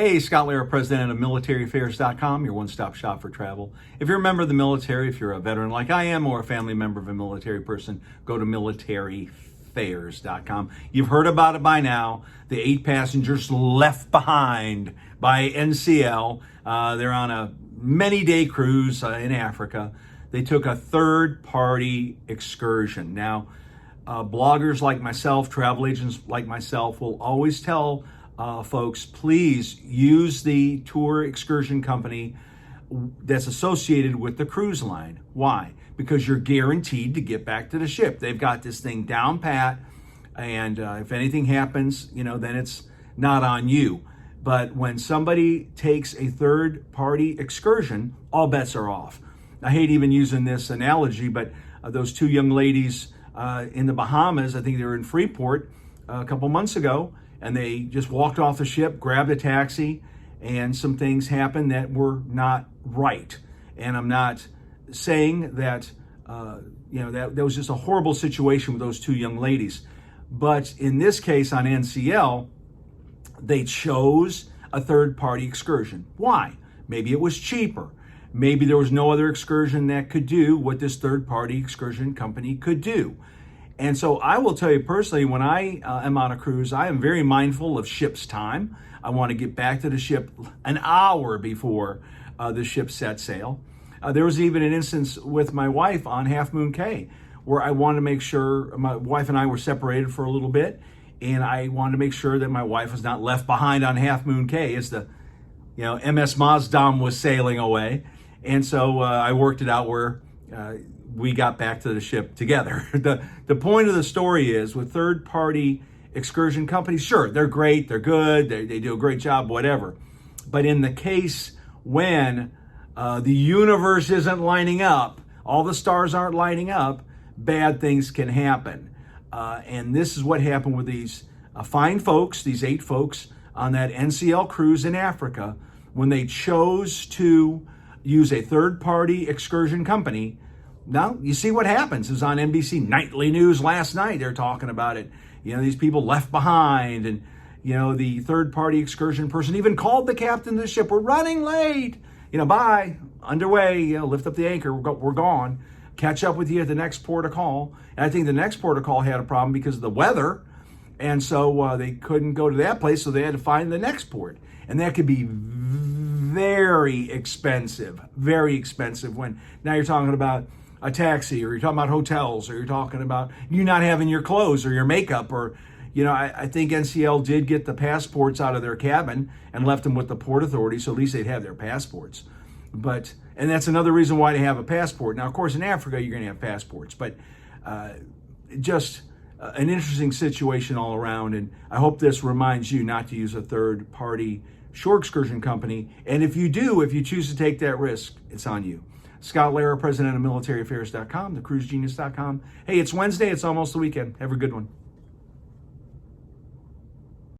Hey, Scott Lara, president of military-affairs.com, your one-stop shop for travel. If you're a member of the military, if you're a veteran like I am, or a family member of a military person, go to military-affairs.com. You've heard about it by now. The 8 passengers left behind by NCL. They're on a many-day cruise in Africa. They took a third-party excursion. Now, bloggers like myself, travel agents like myself, will always tell folks, please use the tour excursion company that's associated with the cruise line. Why? Because you're guaranteed to get back to the ship. They've got this thing down pat, and if anything happens, then it's not on you. But when somebody takes a third-party excursion, all bets are off. I hate even using this analogy, but those 2 young ladies in the Bahamas, I think they were in Freeport a couple months ago, and they just walked off the ship, grabbed a taxi, and some things happened that were not right. And I'm not saying that, that was just a horrible situation with those 2 young ladies. But in this case on NCL, they chose a third-party excursion. Why? Maybe it was cheaper. Maybe there was no other excursion that could do what this third-party excursion company could do. And so I will tell you personally, when I am on a cruise, I am very mindful of ship's time. I want to get back to the ship an hour before the ship set sail. There was even an instance with my wife on Half Moon Cay where I wanted to make sure, my wife and I were separated for a little bit, and I wanted to make sure that my wife was not left behind on Half Moon Cay as the MS Mazdam was sailing away. And so I worked it out where we got back to the ship together. The point of the story is, with third-party excursion companies, sure, they're great, they're good, they do a great job, whatever. But in the case when the universe isn't lining up, all the stars aren't lining up, bad things can happen. And this is what happened with these fine folks, these 8 folks on that NCL cruise in Africa, when they chose to use a third-party excursion company. Now, you see what happens. It was on NBC Nightly News last night. They're talking about it. These people left behind, and, the third-party excursion person even called the captain of the ship. We're running late. Bye. Underway. Lift up the anchor. We're gone. Catch up with you at the next port of call. And I think the next port of call had a problem because of the weather. And so they couldn't go to that place, so they had to find the next port. And that could be very expensive when now you're talking about a taxi, or you're talking about hotels, or you're talking about you not having your clothes or your makeup, or, I think NCL did get the passports out of their cabin and left them with the Port Authority, so at least they'd have their passports. And that's another reason why they have a passport. Now, of course, in Africa, you're going to have passports, but just an interesting situation all around. And I hope this reminds you not to use a third-party shore excursion company. And if you choose to take that risk, it's on you. Scott Lara, president of military-affairs.com, thecruisegenius.com. Hey, it's Wednesday. It's almost the weekend. Have a good one.